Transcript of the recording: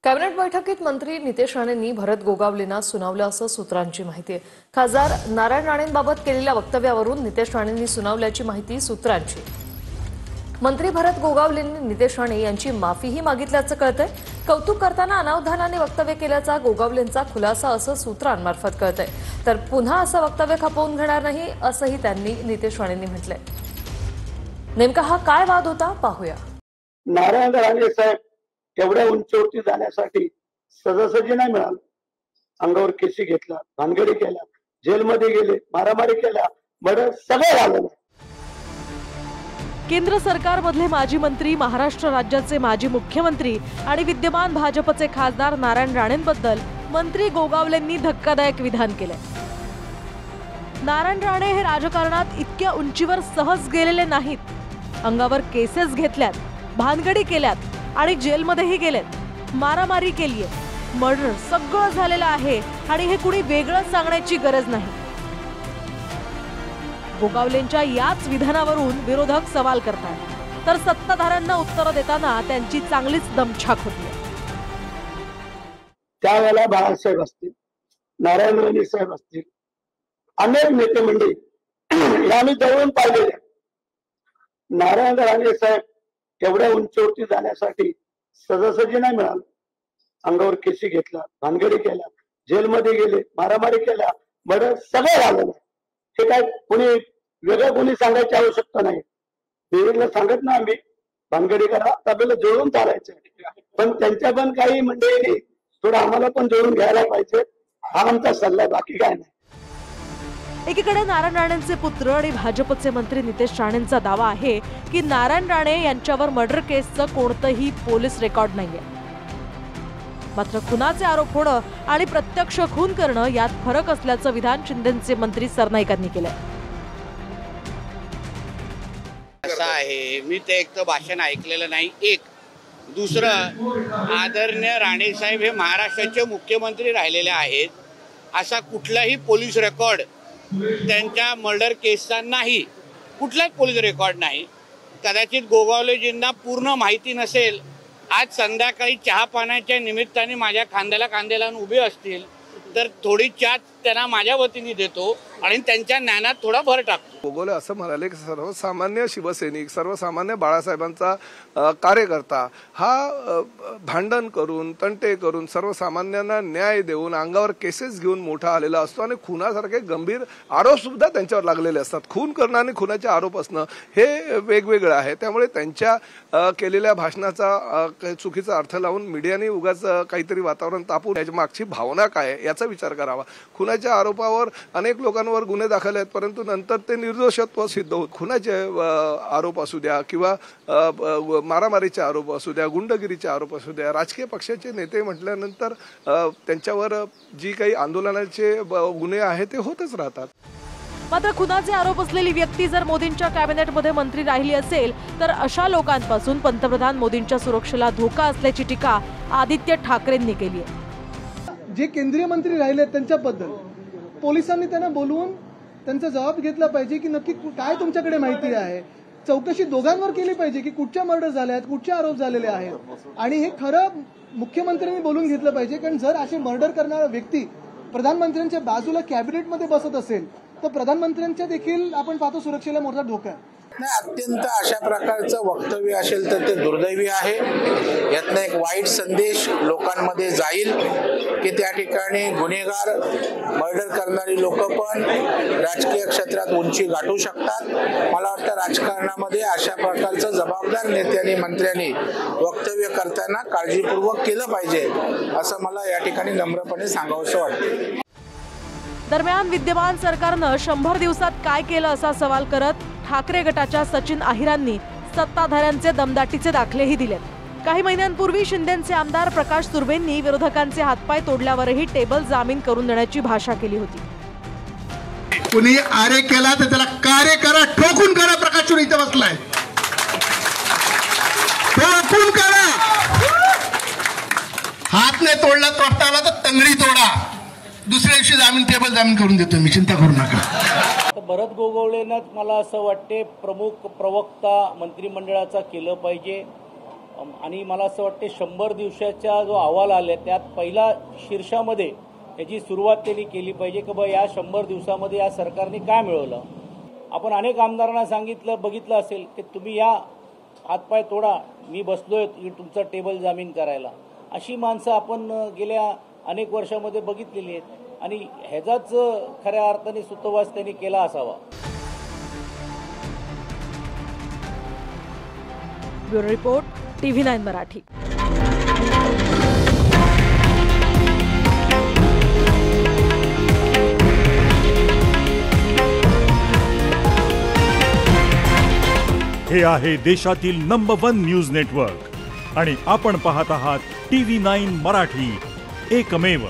Cabinet बैठकीत मंत्री नितेश राणेंनी भरत गोगावलेंना सुनावलं असं सूत्रांची माहिती आहे। खासदार नारायण राणेंबाबत केलेल्या वक्तव्यावरून नितेश राणेंनी सुनावल्याची माहिती सूत्रांची। मंत्री भरत गोगावलेंनी नितेश राणे यांची माफीही मागितल्याचं कळतंय। कौतुक करताना अनावधानाने वक्तव्य केल्याचा गोगावलेंचा खुलासा असं सूत्रांमार्फत कळतंय। तर पुन्हा असं वक्तव्य खपवून घेणार नाही असंही त्यांनी नितेश राणेंनी म्हटलंय। नेमका हा काय वाद होता पाहूया। नारायण राणे साहेब एवढ्या उंचीवरती जाण्यासाठी सहजासहजी नाही मिळालं। अंगावर केसी घेतला, भानगडी केल्या, जेलमध्ये गेले, मारामारी केल्या, मर्डर सगळं झालं। केंद्र सरकारमधले माजी मंत्री, महाराष्ट्र राज्याचे माजी मुख्यमंत्री आणि विद्यमान भाजपचे खासदार नारायण राणेंबद्दल मंत्री गोगावलेंनी धक्कादायक विधान केले। नारायण राणे हे राजकारणात इतक्या उंचीवर सहज गेलेले नाहीत। अंगावर केसेस घेतल्यात, भानगडी केल्यात आणि जेलमध्येही गेलेत, मारामारी केलीये, मर्डर सगळं झालेलं आहे आणि हे कुणी वेगळं सांगण्याची गरज नाही। गोगावलेंच्या याच विधानावरून विरोधक सवाल करतात, तर सत्ताधाऱ्यांना उत्तर देताना त्यांची चांगलीच दमछाक होती। त्यावेळेला बाळासाहेब असतील, नारायण राणे साहेब असतील, अनेक नेते मंडळी आम्ही जवळून पाहिलेले। नारायण राणे साहेब एवढ्या उंचीवरती जाण्यासाठी सहजासहजी नाही मिळालं। अंगावर केसी घेतला, भानगडी केल्या, जेलमध्ये गेले, मारामारी केल्या, मर्डर सगळं झालं। हे काय कोणी वेगळं कोणी सांगायची आवश्यकता नाही। विवेकला सांगत ना आम्ही भानगडी करा, आपल्याला जोडून चालायचं, पण त्यांच्या पण काही मंडळींनी थोडं आम्हाला पण जोडून घ्यायला पाहिजे, हा आमचा सल्ला, बाकी काय नाही। एकीकडे नारायण राणेंचे पुत्र आणि भाजपचे मंत्री नितेश राणेंचा दावा आहे की नारायण राणे यांच्यावर मर्डर केसचं कोणतंही पोलीस रेकॉर्ड नाहीये। मात्र खुनाचे आरोप होणं आणि प्रत्यक्ष खून करणं यात फरक असल्याचं विधान शिंदेचे मंत्री सरनाईकांनी केलंय। असं आहे, मी ते एक तर भाषण ऐकलेलं नाही। एक दुसरं, आदरणीय राणे साहेब हे महाराष्ट्राचे मुख्यमंत्री राहिलेले आहेत, असा कुठलाही पोलीस रेकॉर्ड त्यांच्या मर्डर केसचा नाही, कुठलाच पोलीस रेकॉर्ड नाही। कदाचित गोगावलेजींना पूर्ण माहिती नसेल। आज संध्याकाळी चहा पाण्याच्या निमित्ताने माझ्या खांद्याला खांदे लावून उभे असतील तर थोडी चहा त्यांना माझ्या वतीने देतो आणि त्यांच्या ज्ञानात थोडा भर टाकतो। गोगावले असं म्हणाले की सर्वसामान्य शिवसैनिक, सर्वसामान्य बाळासाहेबांचा कार्यकर्ता हा भांडण करून, तंटे करून, सर्वसामान्यांना न्याय देऊन, अंगावर केसेस घेऊन मोठा आलेला असतो आणि खुनासारखे गंभीर आरोप सुद्धा त्यांच्यावर लागलेले असतात। खून करणं आणि खुनाचे आरोप असणं हे वेगवेगळं आहे। त्यामुळे त्यांच्या केलेल्या भाषणाचा चुकीचा अर्थ लावून मीडियाने उगाच काहीतरी वातावरण तापवून याच्या मागची भावना काय याचा विचार करावा। खुनाच्या आरोपावर अनेक लोकांवर गुन्हे दाखल आहेत, परंतु नंतर ते निर्दोषत्व सिद्ध होत। खुनाचे आरोप असू द्या किंवा मारामारीचे आरोप असू द्या, गुंडगिरीचे आरोप असू द्या, राजकीय पक्षाचे नेते म्हटल्यानंतर त्यांच्यावर जी काही आंदोलनाचे गुन्हे आहेत ते होतच राहतात। मात्र खुनाचे आरोप असलेली व्यक्ती जर मोदींच्या कॅबिनेटमध्ये मंत्री राहिली असेल तर अशा लोकांपासून पंतप्रधान मोदींच्या सुरक्षेला धोका असल्याची टीका आदित्य ठाकरेंनी केली आहे। जे केंद्रीय मंत्री राहिले त्यांच्याबद्दल पोलिसांनी त्यांना बोलवून त्यांचा जबाब घेतला पाहिजे की नक्की काय तुमच्याकडे माहिती आहे। चौकशी दोघांवर केली पाहिजे की कुठच्या मर्डर झाले आहेत, कुठचे आरोप झालेले आहेत आणि हे खरं मुख्यमंत्र्यांनी बोलून घेतलं पाहिजे। कारण जर असे मर्डर करणारा व्यक्ती प्रधानमंत्र्यांच्या बाजूला कॅबिनेटमध्ये बसत असेल तर प्रधानमंत्र्यांच्या देखील आपण पाहतो सुरक्षेला मोठा धोका आहे। नाही, अत्यंत अशा प्रकारचं वक्तव्य असेल तर ते दुर्दैवी आहे। यातनं एक वाईट संदेश लोकांमध्ये जाईल की त्या ठिकाणी गुन्हेगार, मर्डर करणारी लोक पण राजकीय क्षेत्रात उंची गाठू शकतात। मला वाटतं राजकारणामध्ये अशा प्रकारचं जबाबदार नेत्यांनी, मंत्र्यांनी वक्तव्य करताना काळजीपूर्वक केलं पाहिजे, असं मला या ठिकाणी नम्रपणे सांगावंसं वाटतं। दरम्यान विद्यमान सरकारनं 100 दिवसात काय केलं असा सवाल करत ठाकरे गटाच्या सचिन अहिरांनी सत्ताधाऱ्यांचे दमदाटीचे दाखलेही दिलेत। काही महिन्यांपूर्वी शिंदेचे आमदार प्रकाश सुर्वेंनी विरोधकांचे हातपाय तोडल्यावरही टेबल जामीन करून देण्याची भाषा केली होती। कुणी आरे केला तर त्याला कार्य करा, ठोकून करा। प्रकाश सुर्वे इथे बसलाय, ठोकून करा। हात नाही तोडला, तोडता आला तर तंगडी तोडा। दुसऱ्या दिवशी जामीन, टेबल जामीन करून देतो मी, चिंता करू नका। भरत गोगावलेंनाच मला असं वाटते प्रमुख प्रवक्ता मंत्रिमंडळाचा केलं पाहिजे। आणि मला असं वाटते 100 दिवसाचा जो अहवाल आला त्यात पहिला शीर्षामध्ये याची सुरुवात त्यांनी केली पाहिजे की बा या 100 दिवसामध्ये या सरकारने काय मिळवलं. आपण अनेक आमदारांना सांगितलं बघितलं असेल की तुम्ही या हातपाय तोडा, मी बसलोय तुमचा टेबल जामीन करायला. अशी माणसं आपण गेल्या अनेक वर्षामध्ये बघितलेली आहेत आणि ह्याचाच खऱ्या अर्थाने सुतोवाच त्यांनी केला असावा. Bureau report, TV9 Marathi. हे आहे देशातील नंबर 1 न्यूज नेटवर्क आणि आपण पाहत आहात TV9 मराठी, एकमेव.